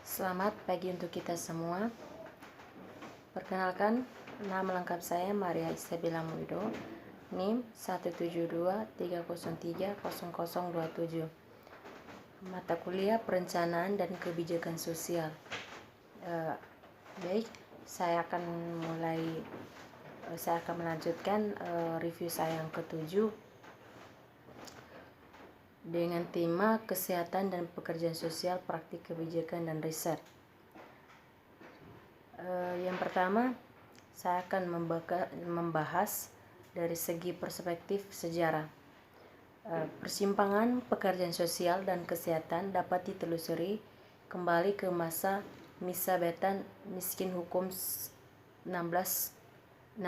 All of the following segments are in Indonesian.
Selamat pagi untuk kita semua. Perkenalkan, nama lengkap saya Maria Isabella Muido, NIM 17230300027. Mata kuliah Perencanaan dan Kebijakan Sosial. Baik, saya akan melanjutkan review saya yang ketujuh dengan tema kesehatan dan pekerjaan sosial, praktik kebijakan dan riset. Yang pertama, saya akan membahas dari segi perspektif sejarah. Persimpangan pekerjaan sosial dan kesehatan dapat ditelusuri kembali ke masa misabetan miskin hukum 1601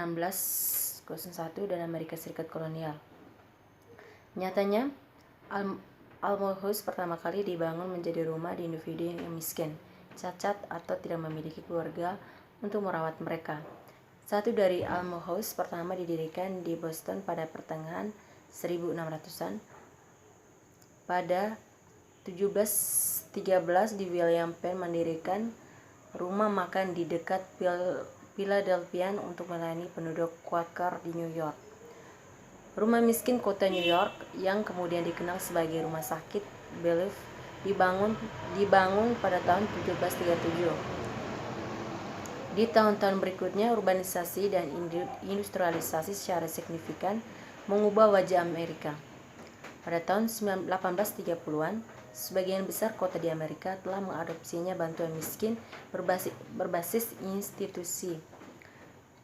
dan Amerika Serikat kolonial. Nyatanya, Almond House pertama kali dibangun menjadi rumah di individu yang miskin, cacat, atau tidak memiliki keluarga untuk merawat mereka. Satu dari Almond House pertama didirikan di Boston pada pertengahan 1600-an. Pada 1713 di William Penn mendirikan rumah makan di dekat Philadelphia untuk melayani penduduk Quaker di New York. Rumah miskin kota New York yang kemudian dikenal sebagai Rumah Sakit Bellevue dibangun pada tahun 1737. Di tahun-tahun berikutnya, urbanisasi dan industrialisasi secara signifikan mengubah wajah Amerika. Pada tahun 1830-an, sebagian besar kota di Amerika telah mengadopsinya bantuan miskin berbasis institusi.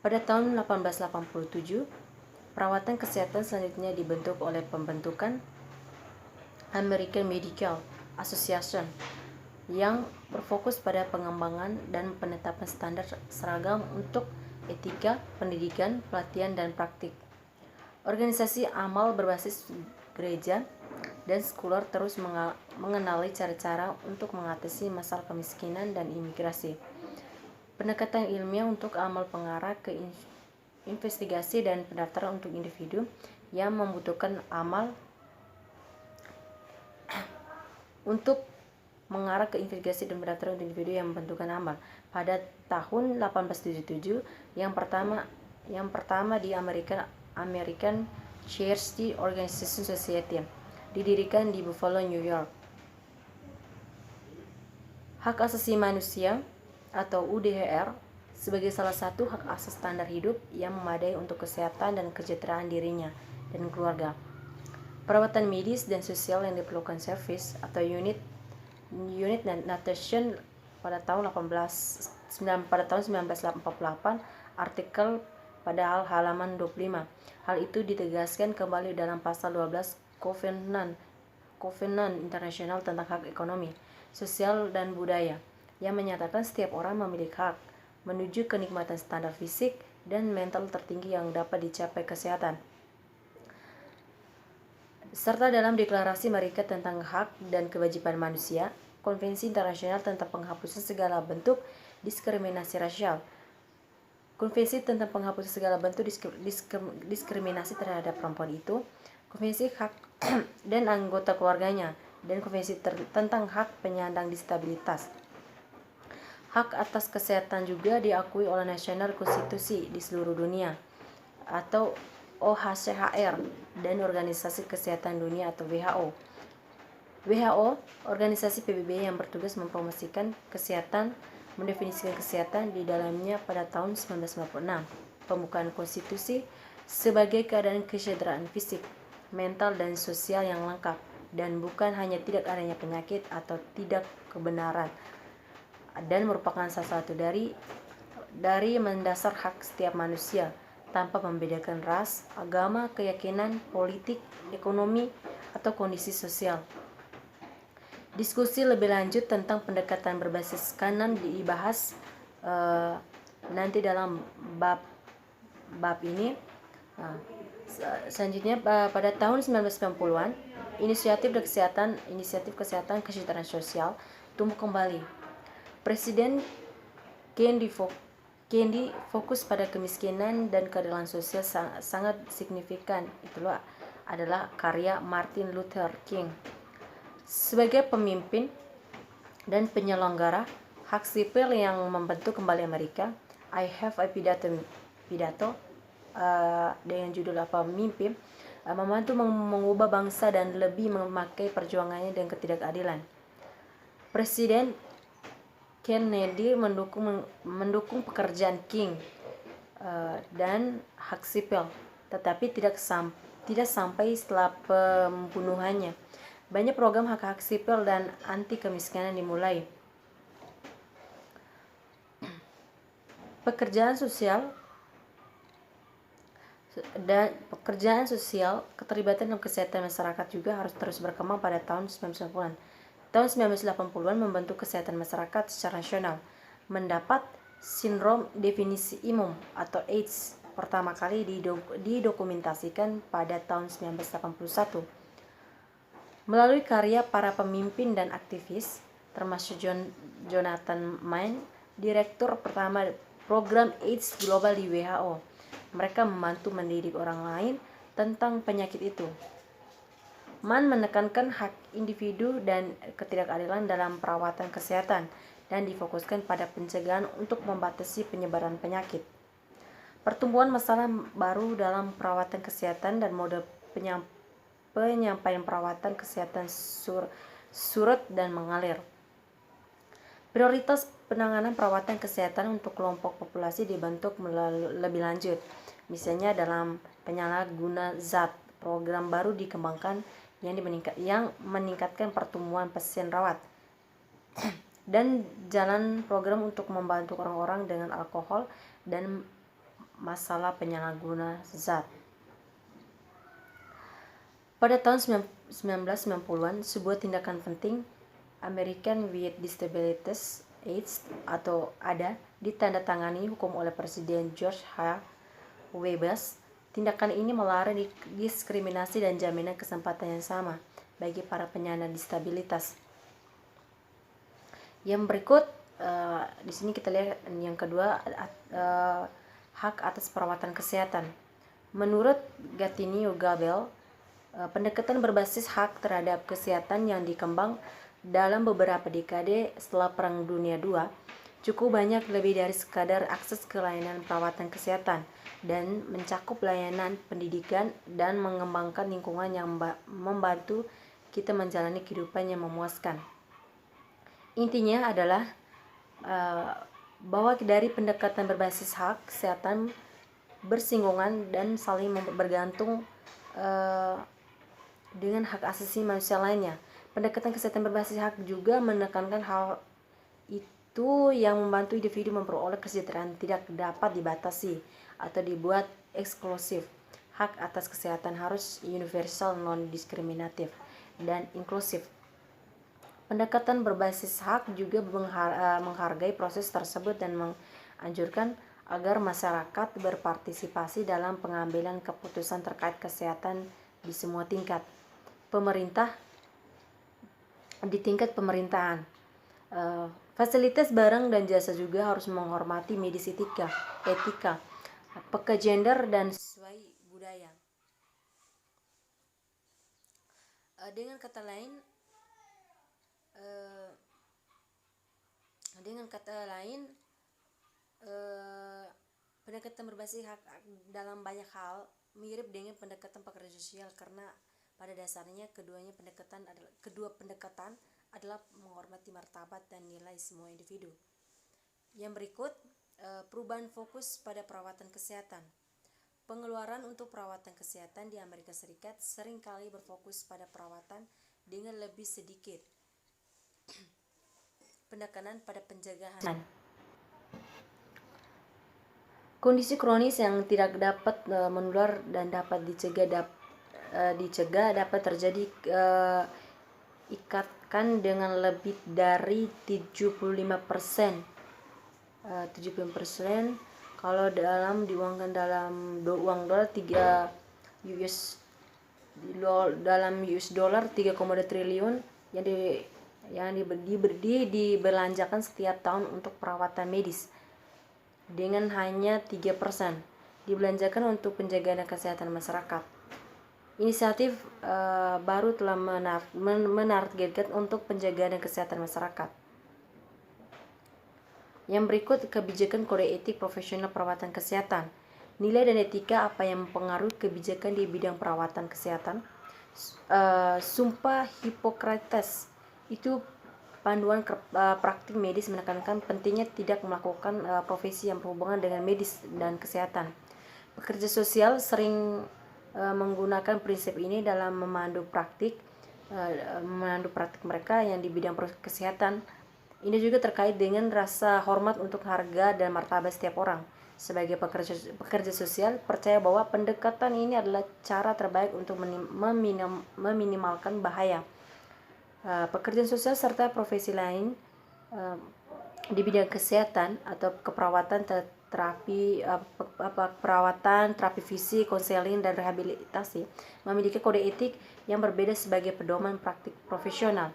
Pada tahun 1887, perawatan kesehatan selanjutnya dibentuk oleh pembentukan American Medical Association yang berfokus pada pengembangan dan penetapan standar seragam untuk etika, pendidikan, pelatihan, dan praktik. Organisasi amal berbasis gereja dan sekuler terus mengenali cara-cara untuk mengatasi masalah kemiskinan dan imigrasi. Pendekatan ilmiah untuk amal pengarah ke investigasi dan pendaftaran untuk individu yang membutuhkan amal untuk mengarah ke investigasi dan pendaftaran untuk individu yang membutuhkan amal. Pada tahun 1877, yang pertama di American Charity Organization Society didirikan di Buffalo, New York. Hak asasi manusia atau UDHR sebagai salah satu hak asas standar hidup yang memadai untuk kesehatan dan kesejahteraan dirinya dan keluarga. Perawatan medis dan sosial yang diperlukan service atau unit nutrition pada tahun 1948, artikel pada halaman 25. Hal itu ditegaskan kembali dalam pasal 12 Covenant Internasional tentang Hak Ekonomi, Sosial dan Budaya yang menyatakan setiap orang memiliki hak menuju kenikmatan standar fisik dan mental tertinggi yang dapat dicapai kesehatan. Serta dalam Deklarasi Mereka tentang Hak dan Kewajiban Manusia, Konvensi Internasional tentang Penghapusan Segala Bentuk Diskriminasi Rasial, Konvensi tentang Penghapusan Segala Bentuk Diskriminasi terhadap Perempuan itu, Konvensi Hak dan Anggota Keluarganya, dan Konvensi tentang Hak Penyandang Disabilitas. Hak atas kesehatan juga diakui oleh National Konstitusi di seluruh dunia atau OHCHR dan Organisasi Kesehatan Dunia atau WHO. WHO, organisasi PBB yang bertugas mempromosikan kesehatan, mendefinisikan kesehatan di dalamnya pada tahun 1996. Pembukaan konstitusi sebagai keadaan kesejahteraan fisik, mental, dan sosial yang lengkap, dan bukan hanya tidak adanya penyakit atau tidak kebenaran, dan merupakan salah satu dari mendasar hak setiap manusia tanpa membedakan ras, agama, keyakinan, politik, ekonomi, atau kondisi sosial. Diskusi lebih lanjut tentang pendekatan berbasis kanan dibahas nanti dalam bab ini. Selanjutnya pada tahun 1990-an, inisiatif kesehatan kesejahteraan sosial tumbuh kembali. Presiden Kennedy fokus pada kemiskinan dan keadilan sosial sangat signifikan. Itulah adalah karya Martin Luther King. Sebagai pemimpin dan penyelenggara hak sipil yang membentuk kembali Amerika. I have a pidato dengan judul mimpi membantu mengubah bangsa dan lebih memakai perjuangannya dan ketidakadilan. Presiden Kennedy mendukung pekerjaan King dan hak sipil, tetapi tidak sampai setelah pembunuhannya. Banyak program hak-hak sipil dan anti kemiskinan dimulai. Pekerjaan sosial, keterlibatan dalam kesehatan masyarakat juga harus terus berkembang pada tahun 1990-an. Tahun 1980-an membentuk kesehatan masyarakat secara nasional, mendapat sindrom definisi umum atau AIDS pertama kali didokumentasikan pada tahun 1981. Melalui karya para pemimpin dan aktivis, termasuk Jonathan Mann, direktur pertama program AIDS global di WHO, mereka membantu mendidik orang lain tentang penyakit itu. Mann menekankan hak individu dan ketidakadilan dalam perawatan kesehatan dan difokuskan pada pencegahan untuk membatasi penyebaran penyakit. Pertumbuhan masalah baru dalam perawatan kesehatan dan mode penyampaian perawatan kesehatan surut dan mengalir. Prioritas penanganan perawatan kesehatan untuk kelompok populasi dibentuk lebih lanjut. Misalnya dalam penyalahguna zat, program baru dikembangkan yang meningkatkan pertumbuhan pasien rawat dan jalan program untuk membantu orang-orang dengan alkohol dan masalah penyalahguna zat. Pada tahun 1990-an, sebuah tindakan penting American with Disabilities AIDS atau ADA ditandatangani hukum oleh Presiden George H.W. Bush. Tindakan ini melarang diskriminasi dan jaminan kesempatan yang sama bagi para penyandang disabilitas. Yang berikut di sini kita lihat yang kedua, hak atas perawatan kesehatan. Menurut Gatinio Gabel, pendekatan berbasis hak terhadap kesehatan yang dikembang dalam beberapa dekade setelah Perang Dunia II cukup banyak lebih dari sekadar akses ke layanan perawatan kesehatan dan mencakup layanan pendidikan dan mengembangkan lingkungan yang membantu kita menjalani kehidupan yang memuaskan. Intinya adalah bahwa dari pendekatan berbasis hak kesehatan bersinggungan dan saling bergantung dengan hak asasi manusia lainnya. Pendekatan kesehatan berbasis hak juga menekankan hal itu yang membantu individu memperoleh kesejahteraan tidak dapat dibatasi atau dibuat eksklusif. Hak atas kesehatan harus universal, non-diskriminatif, dan inklusif. Pendekatan berbasis hak juga menghargai proses tersebut dan menganjurkan agar masyarakat berpartisipasi dalam pengambilan keputusan terkait kesehatan di semua tingkat. Di tingkat pemerintahan, fasilitas barang dan jasa juga harus menghormati medis etika, peka gender dan sesuai budaya. Dengan kata lain, pendekatan berbasis hak dalam banyak hal mirip dengan pendekatan pekerja sosial karena pada dasarnya kedua pendekatan adalah menghormati martabat dan nilai semua individu. Yang berikut, perubahan fokus pada perawatan kesehatan. Pengeluaran untuk perawatan kesehatan di Amerika Serikat seringkali berfokus pada perawatan dengan lebih sedikit penekanan pada pencegahan. Kondisi kronis yang tidak dapat menular dan dapat dicegah dapat terjadi ikatkan dengan lebih dari 75%. 75% kalau diuangkan dalam uang dolar 3 US dollar 3,2 triliun yang dibelanjakan setiap tahun untuk perawatan medis, dengan hanya 3% dibelanjakan untuk penjagaan kesehatan masyarakat. Inisiatif baru telah menargetkan untuk penjagaan kesehatan masyarakat. Yang berikut kebijakan kode etik profesional perawatan kesehatan. Nilai dan etika apa yang mempengaruhi kebijakan di bidang perawatan kesehatan. Sumpah Hippocrates itu panduan praktik medis menekankan pentingnya tidak melakukan profesi yang berhubungan dengan medis dan kesehatan. Pekerja sosial sering menggunakan prinsip ini dalam memandu praktik mereka yang di bidang kesehatan. Ini juga terkait dengan rasa hormat untuk harga dan martabat setiap orang. Sebagai pekerja sosial, percaya bahwa pendekatan ini adalah cara terbaik untuk meminimalkan bahaya. Pekerjaan sosial serta profesi lain di bidang kesehatan atau keperawatan, perawatan, terapi fisik, konseling, dan rehabilitasi memiliki kode etik yang berbeda sebagai pedoman praktik profesional.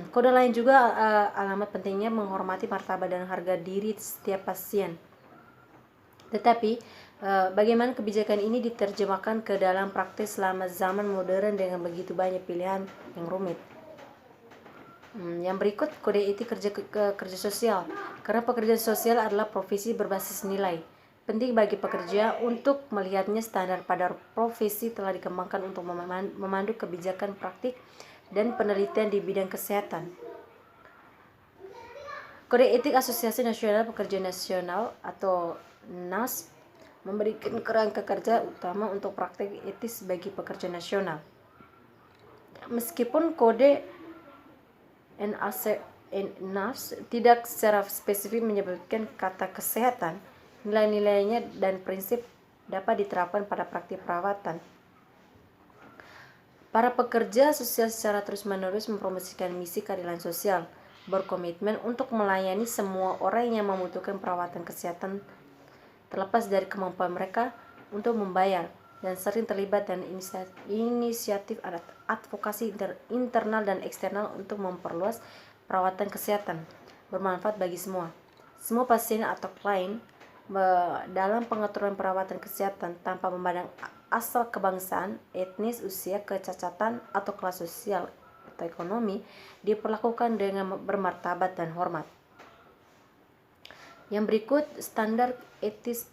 Kode lain juga alamat pentingnya menghormati martabat dan harga diri setiap pasien. Tetapi bagaimana kebijakan ini diterjemahkan ke dalam praktik selama zaman modern dengan begitu banyak pilihan yang rumit? Yang berikut kode etik kerja sosial. Karena pekerjaan sosial adalah profesi berbasis nilai. Penting bagi pekerja untuk melihatnya standar pada profesi telah dikembangkan untuk memandu kebijakan praktik dan penelitian di bidang kesehatan. Kode etik Asosiasi Nasional Pekerja Nasional atau NAS memberikan kerangka kerja utama untuk praktik etis bagi pekerja nasional. Meskipun kode NAS tidak secara spesifik menyebutkan kata kesehatan, nilai-nilainya dan prinsip dapat diterapkan pada praktik perawatan. Para pekerja sosial secara terus-menerus mempromosikan misi keadilan sosial, berkomitmen untuk melayani semua orang yang membutuhkan perawatan kesehatan terlepas dari kemampuan mereka untuk membayar, dan sering terlibat dalam inisiatif advokasi internal dan eksternal untuk memperluas perawatan kesehatan bermanfaat bagi semua pasien atau klien dalam pengaturan perawatan kesehatan tanpa memandang asal kebangsaan, etnis, usia, kecacatan, atau kelas sosial atau ekonomi, diperlakukan dengan bermartabat dan hormat. Yang berikut standar etis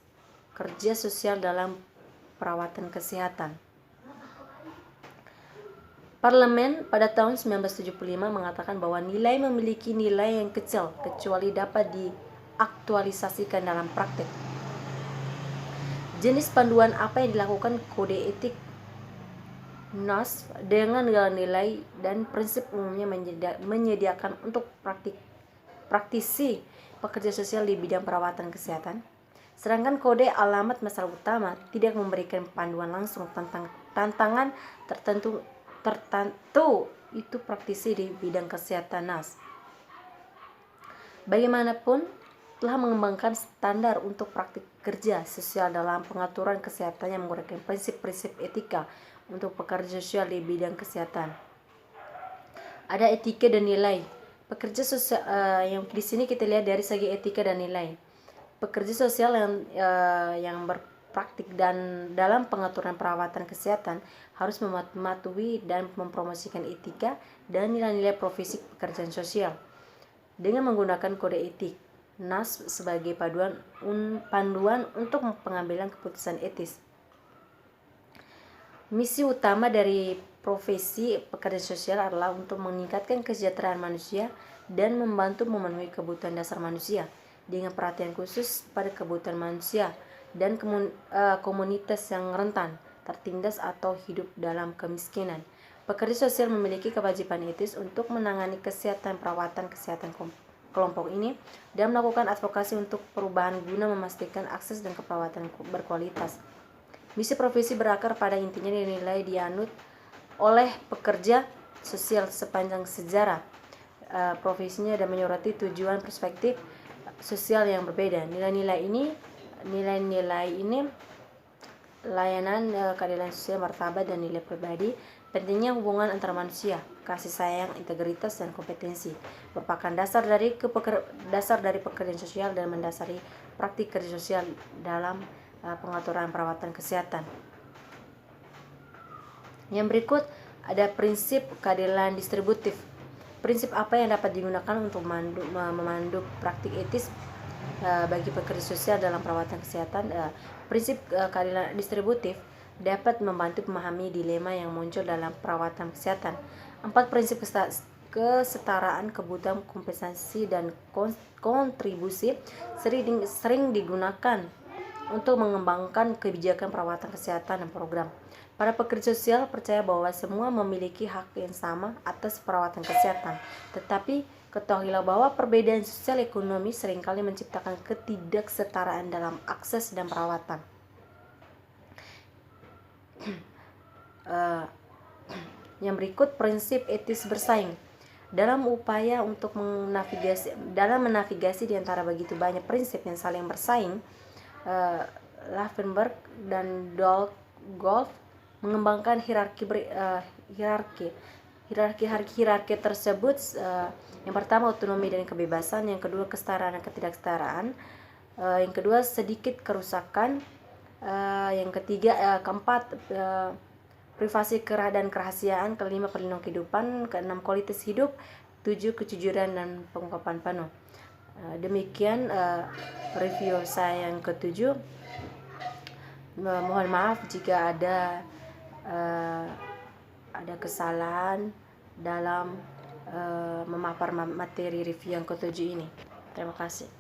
kerja sosial dalam perawatan kesehatan. Parlemen pada tahun 1975 mengatakan bahwa nilai memiliki nilai yang kecil kecuali dapat diaktualisasikan dalam praktik. Jenis panduan apa yang dilakukan kode etik NAS dengan nilai dan prinsip umumnya menyediakan untuk praktisi pekerja sosial di bidang perawatan kesehatan. Sedangkan kode alamat masalah utama tidak memberikan panduan langsung tentang tantangan tertentu itu praktisi di bidang kesehatan NAS. Bagaimanapun telah mengembangkan standar untuk praktik kerja sosial dalam pengaturan kesehatan yang menggunakan prinsip-prinsip etika untuk pekerja sosial di bidang kesehatan. Ada etika dan nilai. Pekerja sosial yang di sini kita lihat dari segi etika dan nilai. Pekerja sosial yang berpraktik dan dalam pengaturan perawatan kesehatan harus mematuhi dan mempromosikan etika dan nilai-nilai profesi pekerjaan sosial dengan menggunakan kode etik NAS sebagai panduan untuk pengambilan keputusan etis. Misi utama dari profesi pekerja sosial adalah untuk meningkatkan kesejahteraan manusia dan membantu memenuhi kebutuhan dasar manusia dengan perhatian khusus pada kebutuhan manusia dan komunitas yang rentan, tertindas atau hidup dalam kemiskinan. Pekerja sosial memiliki kewajiban etis untuk menangani kesehatan perawatan kesehatan kelompok ini dan melakukan advokasi untuk perubahan guna memastikan akses dan keperawatan berkualitas. Misi profesi berakar pada intinya nilai dianut oleh pekerja sosial sepanjang sejarah profesinya dan menyoroti tujuan perspektif sosial yang berbeda. Nilai-nilai ini layanan, keadilan sosial, martabat, dan nilai pribadi. Pentingnya hubungan antara manusia, kasih sayang, integritas, dan kompetensi merupakan dasar dari pekerjaan sosial dan mendasari praktik kerja sosial dalam pengaturan perawatan kesehatan. Yang berikut ada prinsip keadilan distributif. Prinsip apa yang dapat digunakan untuk memandu praktik etis bagi pekerja sosial dalam perawatan kesehatan? Prinsip keadilan distributif dapat membantu memahami dilema yang muncul dalam perawatan kesehatan. 4 prinsip kesetaraan kebutuhan, kompensasi, dan kontribusi sering digunakan untuk mengembangkan kebijakan perawatan kesehatan dan program. Para pekerja sosial percaya bahwa semua memiliki hak yang sama atas perawatan kesehatan, tetapi ketahuilah bahwa perbedaan sosial ekonomi seringkali menciptakan ketidaksetaraan dalam akses dan perawatan. Yang berikut prinsip etis bersaing. Dalam upaya untuk menavigasi di antara begitu banyak prinsip yang saling bersaing, Lavenberg dan Dolgoff mengembangkan hierarki tersebut. Yang pertama otonomi dan kebebasan, yang kedua kesetaraan dan ketidaksetaraan, yang kedua sedikit kerusakan, yang ketiga keempat privasi dan kerahasiaan, kelima perlindungan kehidupan, keenam kualitas hidup, 7 kejujuran dan pengungkapan penuh. Demikian review saya yang ketujuh. Mohon maaf jika ada kesalahan dalam memaparkan materi review yang ketujuh ini. Terima kasih.